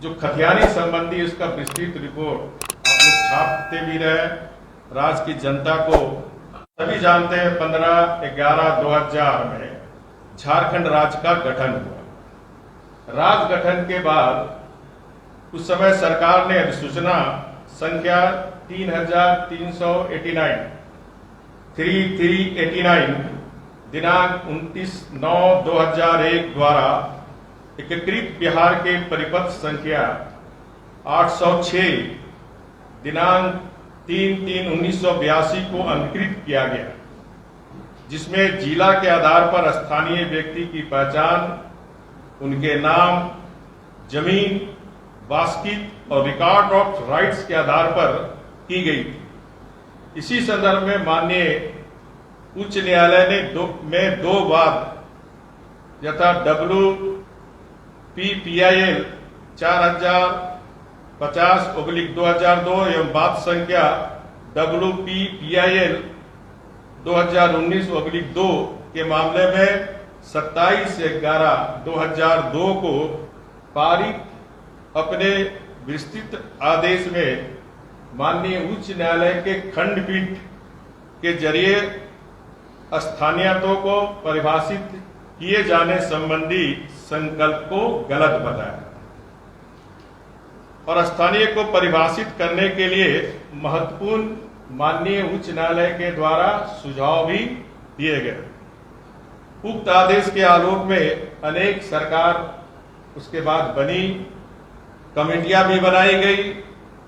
जो खतियानी संबंधी उसका विस्तृत रिपोर्ट आप लोग छापते भी रहे, राज्य की जनता को सभी जानते हैं 15/11/2000 में झारखंड राज्य का गठन हुआ। राज्य गठन के बाद उस समय सरकार ने अधिसूचना संख्या 3389 दिनांक 29/9/2001 द्वारा एकीकृत बिहार के परिपत्र संख्या 806 दिनांक 3/3/1982 को अंकित किया गया, जिसमें जिला के आधार पर स्थानीय व्यक्ति की पहचान उनके नाम, जमीन, वास्तविक और रिकॉर्ड ऑफ राइट्स के आधार पर की गई थी। इसी संदर्भ में माननीय उच्च न्यायालय ने दो वाद यथा WPPIL 4050/2002 एवं वाद संख्या WPPIL 2019/2 के मामले में 27/11/2002 को पारित अपने विस्तृत आदेश में माननीय उच्च न्यायालय के खंडपीठ के जरिए स्थानीयता को परिभाषित किए जाने संबंधी संकल्प को गलत बताया और स्थानीय को परिभाषित करने के लिए महत्वपूर्ण माननीय उच्च न्यायालय के द्वारा सुझाव भी दिए गए। उक्त आदेश के आलोक में अनेक सरकार उसके बाद बनी, कमेटियां भी बनाई गई,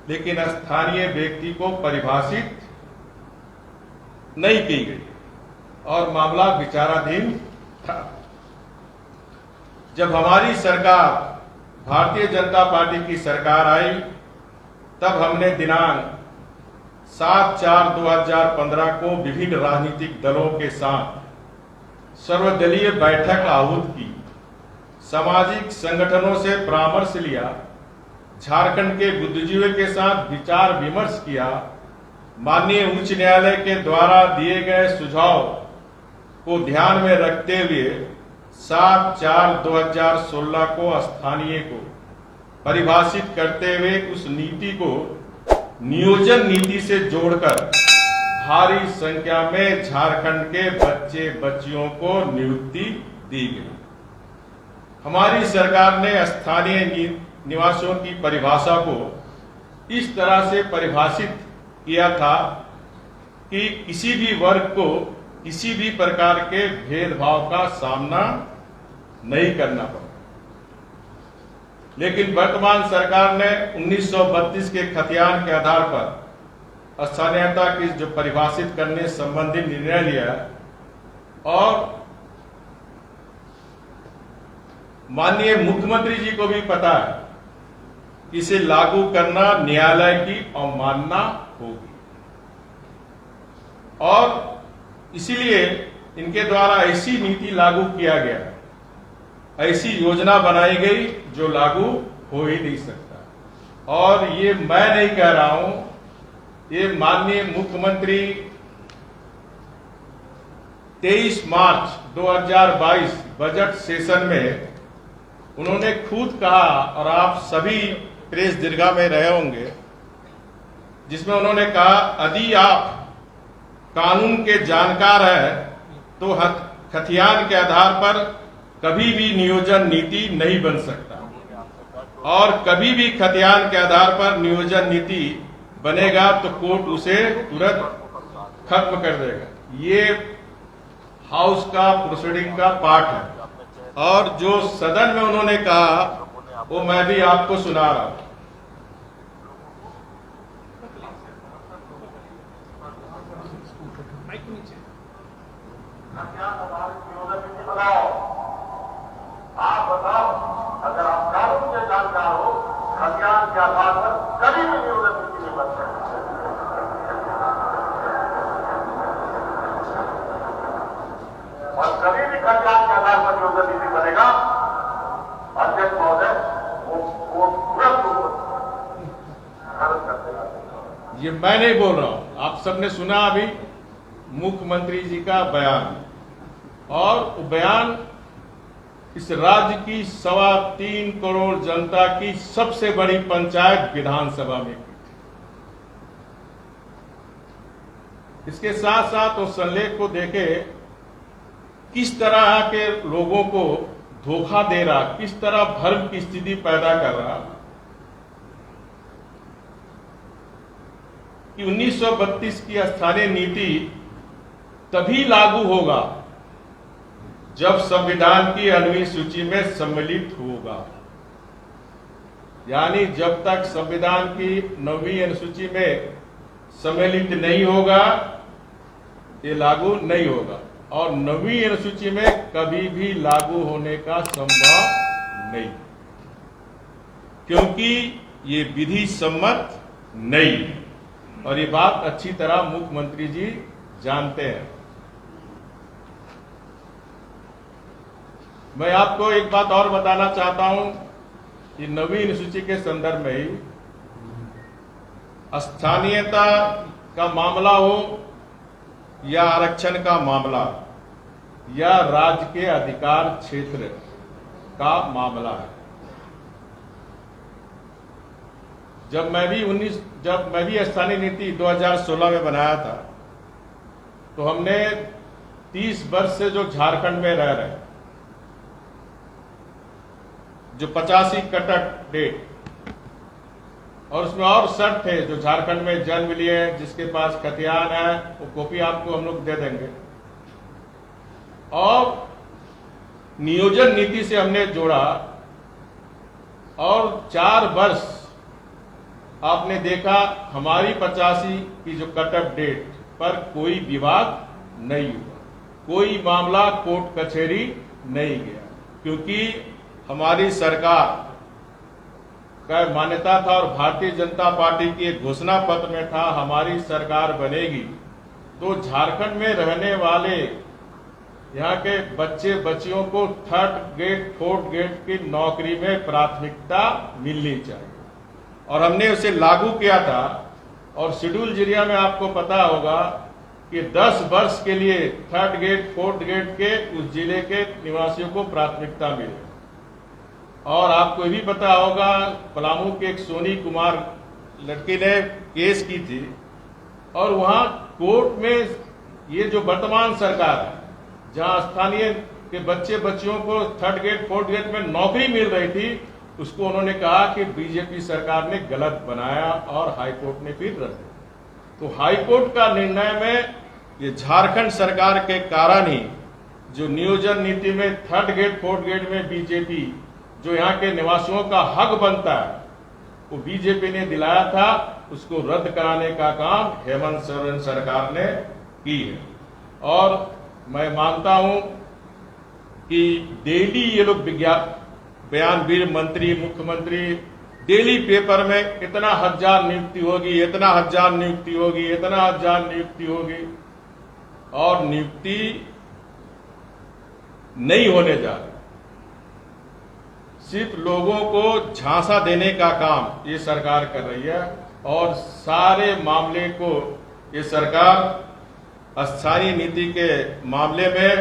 लेकिन स्थानीय व्यक्ति को परिभाषित नहीं की गई और मामला विचाराधीन था। जब हमारी सरकार भारतीय जनता पार्टी की सरकार आई, तब हमने दिनांक 7/4/2015 को विभिन्न राजनीतिक दलों के साथ सर्वदलीय बैठक आहूत की, सामाजिक संगठनों से परामर्श लिया, झारखंड के बुद्धिजीवियों के साथ विचार विमर्श किया, माननीय उच्च न्यायालय के द्वारा दिए गए सुझाव को ध्यान में रखते हुए 7/4/2016 को स्थानीय को परिभाषित करते हुए उस नीति को नियोजन नीति से जोड़कर भारी संख्या में झारखंड के बच्चे बच्चियों को नियुक्ति दी गई। हमारी सरकार ने स्थानीय निवासियों की परिभाषा को इस तरह से परिभाषित किया था कि किसी भी वर्ग को किसी भी प्रकार के भेदभाव का सामना नहीं करना पड़ा। लेकिन वर्तमान सरकार ने 1932 के खतियान के आधार पर स्थानीयता की जो परिभाषित करने संबंधी निर्णय लिया और माननीय मुख्यमंत्री जी को भी पता है कि इसे लागू करना न्यायालय की अवमानना होगी और इसीलिए इनके द्वारा ऐसी नीति लागू किया गया, ऐसी योजना बनाई गई जो लागू हो ही नहीं सकता। और ये मैं नहीं कह रहा हूं, ये माननीय मुख्यमंत्री 23 मार्च 2022 बजट सेशन में उन्होंने खुद कहा, और आप सभी प्रेस दीर्घा में रहे होंगे, जिसमें उन्होंने कहा यदि आप कानून के जानकार हैं तो खतियान के आधार पर कभी भी नियोजन नीति नहीं बन सकता और कभी भी खतियान के आधार पर नियोजन नीति बनेगा तो कोर्ट उसे तुरंत खत्म कर देगा। ये हाउस का प्रोसीडिंग का पार्ट है और जो सदन में उन्होंने कहा वो मैं भी आपको सुना रहा हूं। आप बताओ, अगर आप कानून के जानकार हो, खतियान के आधार पर कभी भी नियोजन नीति नहीं बन सकती और कभी भी खतियान के आधार पर नियोजन नीति बनेगा, अध्यक्ष महोदय वो तुरंत कर देगा। ये मैं नहीं बोल रहा हूं, आप सबने सुना अभी मुख्यमंत्री जी का बयान, और बयान इस राज्य की 3.25 करोड़ जनता की सबसे बड़ी पंचायत विधानसभा में की थी। इसके साथ साथ उस संलेख को देखे किस तरह के लोगों को धोखा दे रहा, किस तरह भ्रम की स्थिति पैदा कर रहा कि 1932 की स्थानीय नीति तभी लागू होगा जब संविधान की 9वीं सूची में सम्मिलित होगा। यानी जब तक संविधान की 9वीं अनुसूची में सम्मिलित नहीं होगा ये लागू नहीं होगा, और 9वीं अनुसूची में कभी भी लागू होने का संभव नहीं, क्योंकि ये विधि सम्मत नहीं है और ये बात अच्छी तरह मुख्यमंत्री जी जानते हैं। मैं आपको एक बात और बताना चाहता हूं कि 9वीं अनुसूची के संदर्भ में ही स्थानीयता का मामला हो या आरक्षण का मामला या राज्य के अधिकार क्षेत्र का मामला है। जब मैं भी स्थानीय नीति 2016 में बनाया था तो हमने 30 वर्ष से जो झारखंड में रह रहे, जो 85 कटक डेट और उसमें और शर्त थे, जो झारखंड में जन्म लिए जिसके पास खतियान है वो कॉपी आपको हम लोग दे देंगे, और नियोजन नीति से हमने जोड़ा और 4 वर्ष आपने देखा हमारी 85 की जो कट ऑफ डेट पर कोई विवाद नहीं हुआ, कोई मामला कोर्ट कचहरी नहीं गया, क्योंकि हमारी सरकार का मान्यता था और भारतीय जनता पार्टी के घोषणा पत्र में था हमारी सरकार बनेगी तो झारखंड में रहने वाले यहाँ के बच्चे बच्चियों को 3rd ग्रेड 4th ग्रेड की नौकरी में प्राथमिकता मिलनी चाहिए, और हमने उसे लागू किया था। और शेड्यूल जिरिया में आपको पता होगा कि 10 वर्ष के लिए 3rd ग्रेड 4th ग्रेड के उस जिले के निवासियों को प्राथमिकता मिले। और आपको भी पता होगा पलामू के एक सोनी कुमार लड़की ने केस की थी और वहां कोर्ट में ये जो वर्तमान सरकार है जहां स्थानीय के बच्चे बच्चियों को 3rd ग्रेड 4th ग्रेड में नौकरी मिल रही थी, उसको उन्होंने कहा कि बीजेपी सरकार ने गलत बनाया और हाईकोर्ट ने फिर रद्द किया। तो हाईकोर्ट का निर्णय में ये झारखंड सरकार के कारण ही जो नियोजन नीति में 3rd ग्रेड 4th ग्रेड में बीजेपी जो यहाँ के निवासियों का हक बनता है वो बीजेपी ने दिलाया था, उसको रद्द कराने का काम हेमंत सोरेन सरकार ने की है। और मैं मानता हूं कि डेली ये लोग बयानवीर मंत्री मुख्यमंत्री डेली पेपर में इतना 1000 नियुक्ति होगी, इतना 1000 नियुक्ति होगी, इतना 1000 नियुक्ति होगी, और नियुक्ति नहीं होने जा रही। सिर्फ लोगों को झांसा देने का काम ये सरकार कर रही है और सारे मामले को ये सरकार स्थानीय नीति के मामले में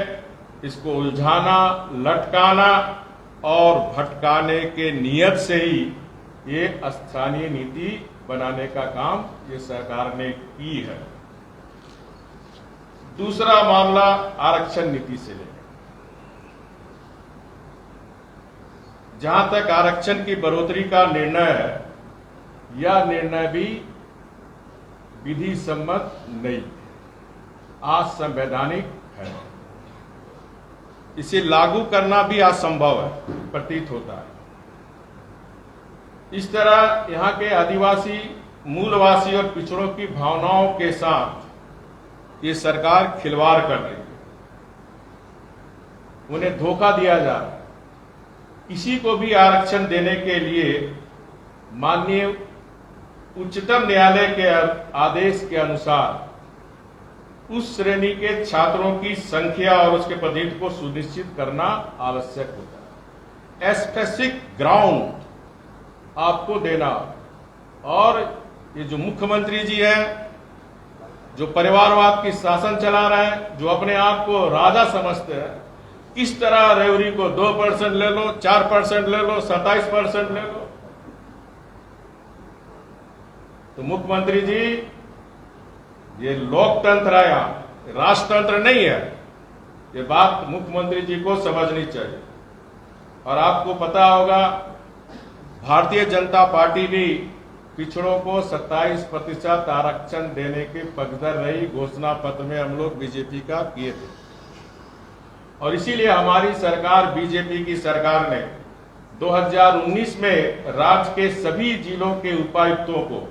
इसको उलझाना, लटकाना और भटकाने के नियत से ही ये स्थानीय नीति बनाने का काम ये सरकार ने की है। दूसरा मामला आरक्षण नीति से लेकर, जहां तक आरक्षण की बढ़ोतरी का निर्णय है, यह निर्णय भी विधि सम्मत नहीं, असंवैधानिक है। इसे लागू करना भी असंभव है प्रतीत होता है। इस तरह यहाँ के आदिवासी, मूलवासी और पिछड़ों की भावनाओं के साथ ये सरकार खिलवाड़ कर रही है, उन्हें धोखा दिया जा रहा है। किसी को भी आरक्षण देने के लिए माननीय उच्चतम न्यायालय के आदेश के अनुसार उस श्रेणी के छात्रों की संख्या और उसके प्रतिनिधित्व को सुनिश्चित करना आवश्यक होता है। स्पेसिफिक ग्राउंड आपको देना, और ये जो मुख्यमंत्री जी हैं जो परिवारवाद की शासन चला रहे हैं, जो अपने आप को राजा समझते हैं, किस तरह रेवड़ी को 2% ले लो, 4% ले लो, 27% ले लो। तो मुख्यमंत्री जी, ये लोकतंत्र है, यहाँ राष्ट्रतंत्र नहीं है। ये बात मुख्यमंत्री जी को समझनी चाहिए। और आपको पता होगा, भारतीय जनता पार्टी भी पिछड़ों को 27% आरक्षण देने के पक्षधर रही। घोषणा पत्र में हम लोग बीजेपी का किए थे, और इसीलिए हमारी सरकार, बीजेपी की सरकार ने 2019 में राज्य के सभी जिलों के उपायुक्तों को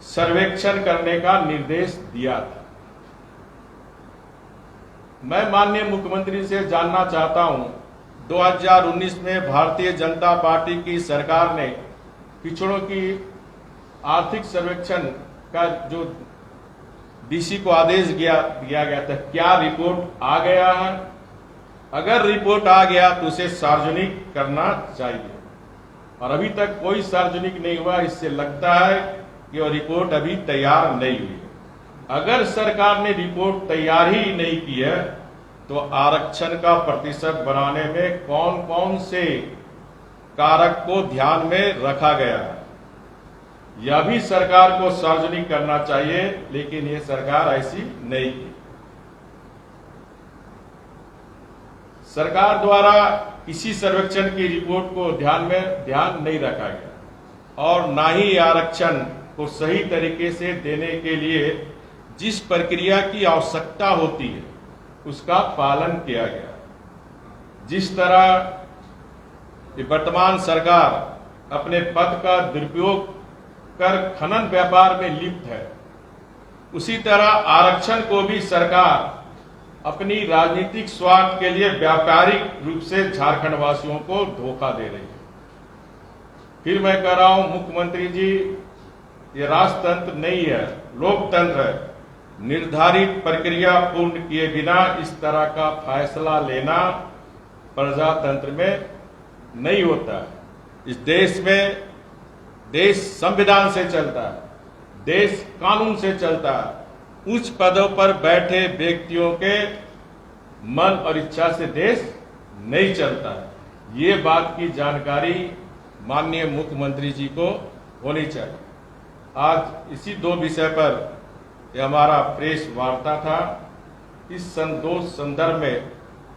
सर्वेक्षण करने का निर्देश दिया था। मैं माननीय मुख्यमंत्री से जानना चाहता हूं, 2019 में भारतीय जनता पार्टी की सरकार ने पिछड़ों की आर्थिक सर्वेक्षण का जो डीसी को आदेश दिया गया था, क्या रिपोर्ट आ गया है? अगर रिपोर्ट आ गया तो उसे सार्वजनिक करना चाहिए, और अभी तक कोई सार्वजनिक नहीं हुआ। इससे लगता है कि वो रिपोर्ट अभी तैयार नहीं हुई। अगर सरकार ने रिपोर्ट तैयार ही नहीं की है, तो आरक्षण का प्रतिशत बढ़ाने में कौन कौन से कारक को ध्यान में रखा गया है, यह भी सरकार को सार्वजनिक करना चाहिए। लेकिन ये सरकार ऐसी नहीं की। सरकार द्वारा किसी सर्वेक्षण की रिपोर्ट को ध्यान नहीं रखा गया, और ना ही आरक्षण को सही तरीके से देने के लिए जिस प्रक्रिया की आवश्यकता होती है उसका पालन किया गया। जिस तरह वर्तमान सरकार अपने पद का दुरुपयोग कर खनन व्यापार में लिप्त है, उसी तरह आरक्षण को भी सरकार अपनी राजनीतिक स्वार्थ के लिए व्यापारिक रूप से झारखंड वासियों को धोखा दे रही है। फिर मैं कह रहा हूं मुख्यमंत्री जी, ये राजतंत्र नहीं है, लोकतंत्र है। निर्धारित प्रक्रिया पूर्ण किए बिना इस तरह का फैसला लेना प्रजातंत्र में नहीं होता है। इस देश में, देश संविधान से चलता है, देश कानून से चलता है। उच्च पदों पर बैठे व्यक्तियों के मन और इच्छा से देश नहीं चलता है। ये बात की जानकारी माननीय मुख्यमंत्री जी को होनी चाहिए। आज इसी दो विषय पर यह हमारा प्रेस वार्ता था। इस संदर्भ में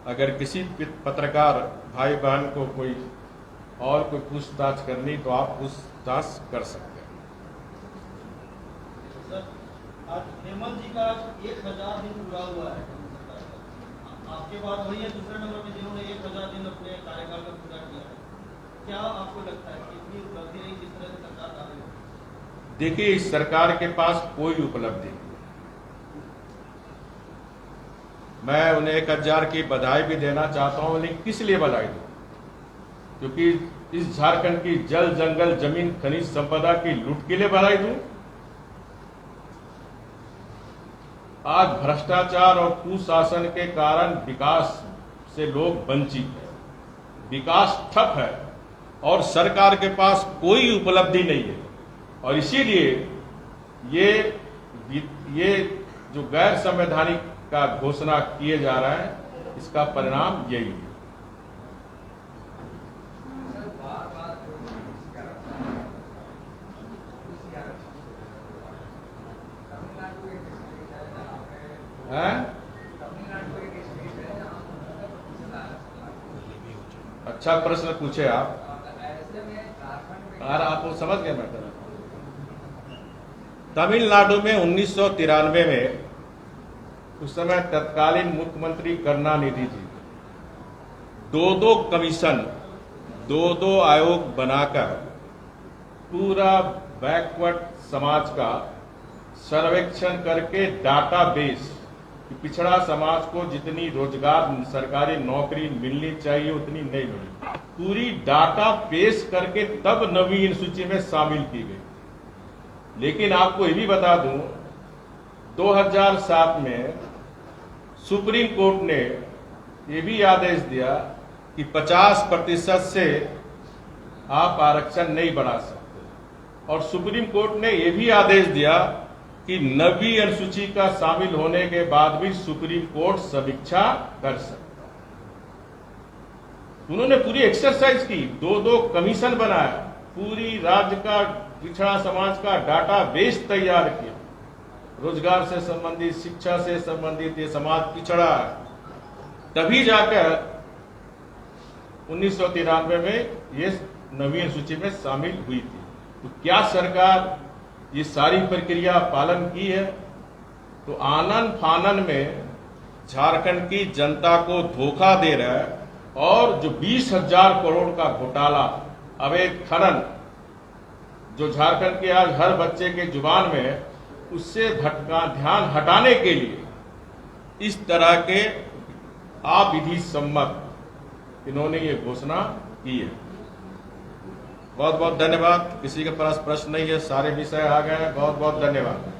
अगर किसी पत्रकार भाई बहन को कोई और कोई पूछताछ करनी तो आप पूछताछ कर सकते हैं। सर, आज हेमंत जी का 1000 दिन पूरा हुआ है। आपके बाद वही है दूसरे नंबर में जिन्होंने 1000 दिन अपने कार्यकाल में पूरा किया है। क्या आपको लगता है कि इतनी उपलब्धि रही जिस तरह से सरकार कर रही है? देखिए, इस सरकार के पास कोई उपलब्धि नहीं। मैं उन्हें 1000 की बधाई भी देना चाहता हूं, लेकिन किस लिए बधाई दूं? क्योंकि इस झारखंड की जल, जंगल, जमीन, खनिज संपदा की लूट के लिए बधाई दूं? आज भ्रष्टाचार और कुशासन के कारण विकास से लोग वंचित हैं, विकास ठप है, और सरकार के पास कोई उपलब्धि नहीं है। और इसीलिए ये जो गैर संवैधानिक का घोषणा किए जा रहा है, इसका परिणाम यही है। अच्छा प्रश्न पूछे आप, और आप वो समझ गए मैं। तमिलनाडु में 1993 में उस समय तत्कालीन मुख्यमंत्री करुणानिधि जी 2 कमीशन, 2 आयोग बनाकर पूरा बैकवर्ड समाज का सर्वेक्षण करके डाटाबेस, पिछड़ा समाज को जितनी रोजगार, सरकारी नौकरी मिलनी चाहिए उतनी नहीं मिली, पूरी डाटा पेश करके तब नवीन सूची में शामिल की गई। लेकिन आपको ये भी बता दूं, 2007 में सुप्रीम कोर्ट ने ये भी आदेश दिया कि 50% से आप आरक्षण नहीं बढ़ा सकते, और सुप्रीम कोर्ट ने ये भी आदेश दिया कि 9वीं अनुसूची का शामिल होने के बाद भी सुप्रीम कोर्ट समीक्षा कर सकता है। उन्होंने पूरी एक्सरसाइज की, 2-2 कमीशन बनाया, पूरी राज्य का पिछड़ा समाज का डाटा बेस तैयार किया, रोजगार से संबंधित, शिक्षा से संबंधित, ये समाज पिछड़ा है। तभी जाकर 1993 में ये नवीन सूची में शामिल हुई थी। तो क्या सरकार ये सारी प्रक्रिया पालन की है? तो आनन फानन में झारखंड की जनता को धोखा दे रहा है, और जो 20,000 करोड़ का घोटाला, अवैध खनन, जो झारखंड के आज हर बच्चे के जुबान में है, उससे ध्यान हटाने के लिए इस तरह के अविधि सम्मत इन्होंने ये घोषणा की है। बहुत बहुत धन्यवाद। किसी के पास प्रश्न नहीं है, सारे विषय आ गए हैं। बहुत बहुत धन्यवाद।